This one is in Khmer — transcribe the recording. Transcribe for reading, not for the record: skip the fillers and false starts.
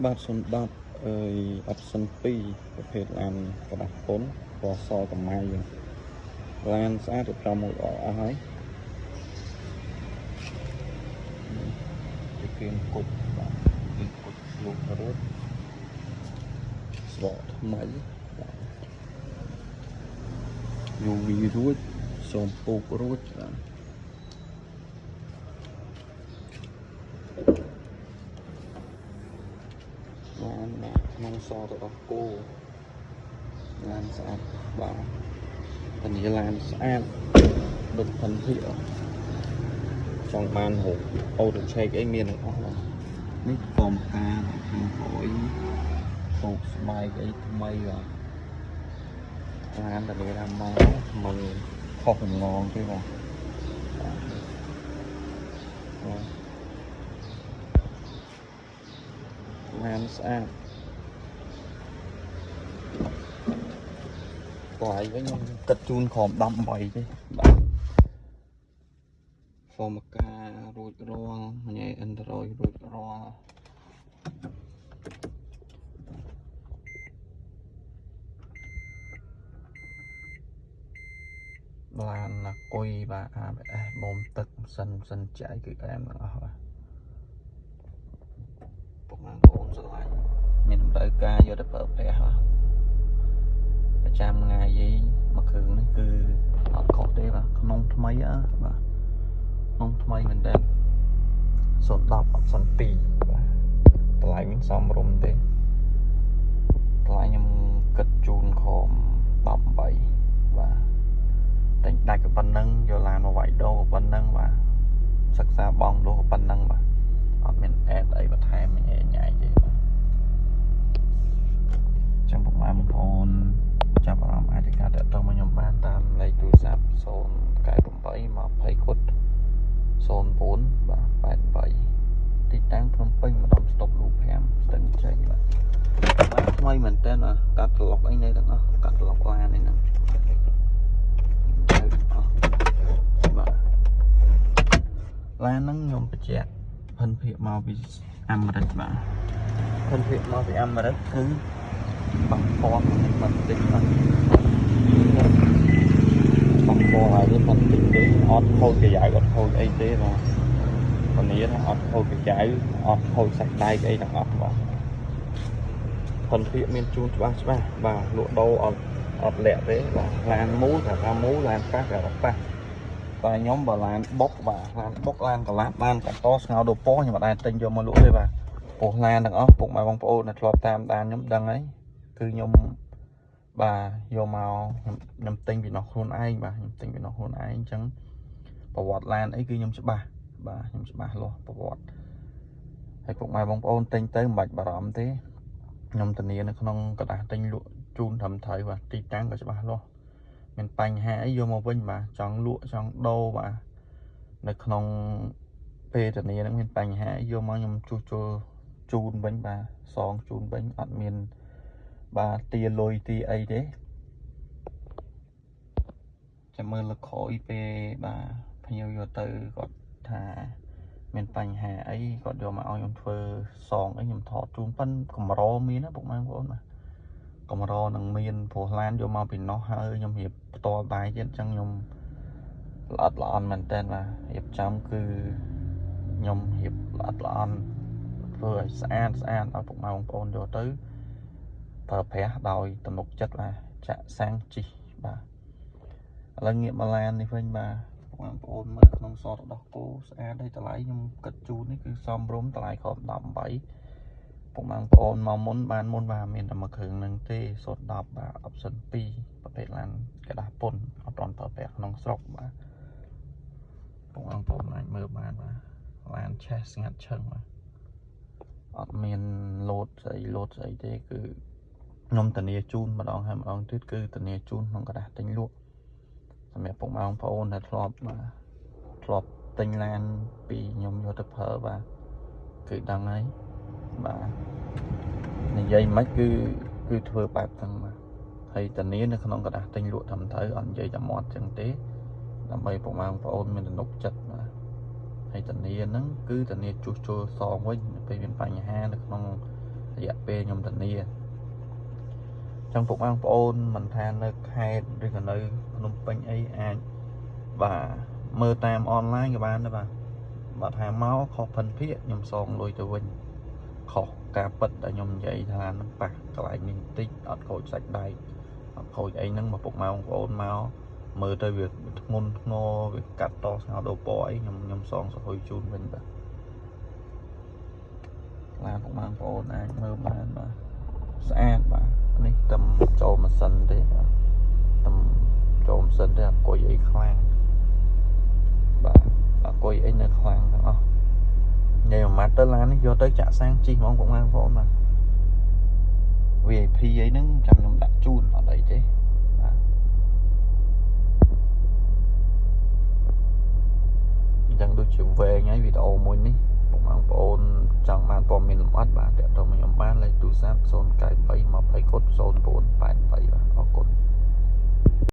បាទសូម10option 2ប្រភេទឡានកដាស់ពុនពណ៌សកំម៉ៅឡានស្អាតទៅត្រង់មកអស់ហើយពីគៀនគុតបាទគៀនគុតលូករត់ស្បកថ្មីបាទUV រួចសូមពូករួចបាទក្នុងសទៅដល់គោឡានស្អាតបាទធានាឡានស្អាតដូចផិនភាគចង់បានហូបអូតូឆេកអីមានទាំងអស់បាទនេះហ្វមការខាងក្រោយពូកស្បែកអីថ្មីបាទឡានធានាថាមកមិនខុសកំងងទេបាទឡានស្អាតថ្លៃវិញខ្ញុំគិតជូនក្រោម18ទេបាទហ្វមការរួចរាល់ញ៉ៃ Android រួចរាល់ឡានណាគុយបាទ ABS បូមទឹកសិនចាយគឺអែមទាំងអស់បាទពុកម៉ែបងប្អូនស្រឡាញ់មានតម្រូវការយកទៅប្រើប្រាស់បាទប្រចាំថ្ងៃអីមួយគ្រឿងនេះគឺអត់ខុសទេបាទក្នុងថ្មីបាទក្នុងថ្មីមែនតើ010 option 2បាទតម្លៃមានសមរម្យទេតម្លៃខ្ញុំគិតជូនក្រោម18បាទតែដាច់ក៏ប៉ុណ្ណឹងយកឡានមកវាយដូរក៏ប៉ុណ្ណឹងបាទសិក្សាបងលោះក៏ប៉ុណ្ណឹងបាទអត់មានអេតអីបន្ថែមញ៉ៃទេបាទចាំពុកម៉ែបងប្អូនចាប់អារម្មណ៍អាចទៅការតទៅមកខ្ញុំបានតាមលេខទូរស័ព្ទ09820គុត09បាទ88ទីតាំងភ្នំពេញម្ដុំស្តុបលូ5ស្ទឹងចេញបាទថ្មីមែនតើកាត់ប្លុកអីនៅទាំងអស់កាត់ប្លុកឡាននេះហ្នឹងបាទឡានហ្នឹងខ្ញុំបញ្ជាក់ភិនភាគមកពីអាមេរិកបាទភិនភាគមកពីអាមេរិកគឺបំពន់មិនតិចបាទបំពន់ហើយនេះមិនតិចទេអត់ខូចកាយអត់ខូចអីទេបាទធានាថាអត់ខូចកាយអត់ខូចសាច់ដែកអីទាំងអស់បាទភិនភាគមានជូនច្បាស់បាទលក់ដូរអត់លាក់ទេបាទឡានមូលថាមូលឡានប៉ះតែប៉ះតែខ្ញុំបើឡានបុកបាទឡានបុកឡានកឡាប់ឡានកតស្ងោដូប៉ខ្ញុំមិនដែលទិញយកមកលក់ទេបាទព្រោះឡានទាំងអស់ពុកម៉ែបងប្អូនដែលធ្លាប់តាមដានខ្ញុំដឹងហើយគឺខ្ញុំបាទយកមកខ្ញុំទិញពីនោះខ្លួនឯងបាទខ្ញុំទិញពីនោះខ្លួនឯងអញ្ចឹងប្រវត្តិឡានអីគឺខ្ញុំច្បាស់បាទខ្ញុំច្បាស់លាស់ប្រវត្តិហើយពុកម៉ែបងប្អូនទិញទៅមិនបាច់បារម្ភទេខ្ញុំធានានៅក្នុងกระดาษទិញលក់ជូនត្រឹមត្រូវបាទទីតាំងក៏ច្បាស់លាស់មានបញ្ហាអីយកមកវិញបាទចង់លក់ចង់ដូរបាទនៅក្នុងពេលធានានឹងមានបញ្ហាយកមកខ្ញុំជួសជុលជូនវិញបាទសងជូនវិញអត់មានបាទទាលុយទីអីទេចាំមើលលខយពេលបាទភ្ញៀវយកទៅគាត់ថាមានបញ្ហាអីគាត់យកមកឲ្យខ្ញុំធ្វើសងអីខ្ញុំថតជូនប៉ុនកម្រមានណាពុកម៉ែបងប្អូនបាទកម្រនឹងមានព្រោះឡានយកមកពីនោះហើយខ្ញុំរៀបផ្ទាល់ដៃទៀតអញ្ចឹងខ្ញុំល្អិតល្អន់មែនតើបាទរៀបចំគឺខ្ញុំរៀបល្អិតល្អន់ធ្វើឲ្យស្អាតឲ្យពុកម៉ែបងប្អូនយកទៅប្រើប្រាស់ដោយទំនុកចិត្តបាទចាក់សាំងជីបាទឥឡូវងាកមកឡាននេះវិញបាទបងប្អូនមើលក្នុងសតដោះគោស្អាតហើយតម្លៃខ្ញុំគិតជូននេះគឺសមរម្យតម្លៃក្រោម18ពុកម៉ែបងប្អូនមកមុនបាទមានតែមួយគ្រឿងហ្នឹងទេ010បាទ option 2ប្រភេទឡានកដាស់ពុនអត់ទាន់ប្រើប្រាស់ក្នុងស្រុកបាទពុកម៉ែបងប្អូនអាចមើលបានបាទឡានឆេះស្ងាត់ឈឹងបាទអត់មានលោតស្អីទេគឺខ្ញុំធានាជូនម្ដងហើយម្ដងទៀតគឺធានាជូនក្នុងกระดาษទិញលក់សម្រាប់ពុកម៉ែបងប្អូនដែលធ្លាប់ទិញឡានពីខ្ញុំយកទៅប្រើបាទគឺដឹងហើយបាទនិយាយមិនគឺធ្វើបែបហ្នឹងបាទហើយធានានៅក្នុងกระดาษទិញលក់ត្រឹមត្រូវអត់និយាយតែមាត់ចឹងទេដើម្បីពុកម៉ែបងប្អូនមានទំនុកចិត្តបាទហើយធានាហ្នឹងគឺធានាជួសជុលសងវិញពេលមានបញ្ហានៅក្នុងរ រយៈពេលខ្ញុំធានាចឹងពុកបងប្អូនមិនថានៅខេត្តឬក៏នៅភ្នំពេញអីអាចបាទមើលតាមអនឡាញក៏បានដែរបាទថាមកខុសភិនភាគខ្ញុំសងលុយទៅវិញខុសការពិតដែលខ្ញុំនិយាយថានឹងប៉ះកន្លែងនេះបន្តិចអត់ខូចសាច់ដែកអត់ខូចអីហ្នឹងមកពុកម៉ែបងប្អូនមកមើលទៅវាធ្ងន់ធ្ងរវាកាត់តស្ងោដោពណ៌អីខ្ញុំសងសហុយជូនវិញបាទឡានពុកម៉ែបងប្អូនអាចមើលបានបាទស្អាតបាទនេះតែចូលម៉ាស៊ីនទេតែចូលម៉ាស៊ីនទេអគុយអីខ្លាំងបាទអគុយអីនៅខ្លាំងទាំងអស់ញ៉ៃមួយម៉ាត់ទៅឡាននេះយកទៅចាក់សាំងជីហ្មងពុកម៉ែបងប្អូនបាទ VIP អីហ្នឹងចាំខ្ញុំដាក់ជូនអត់អីទេបាទអញ្ចឹងដូចជាវែងហើយវីដេអូមួយនេះពុកម៉ែបងប្អូនចង់បានព័ត៌មានលម្អិតបាទតាក់ទងមកខ្ញុំបានលេខទូរស័ព្ទ 093 20 09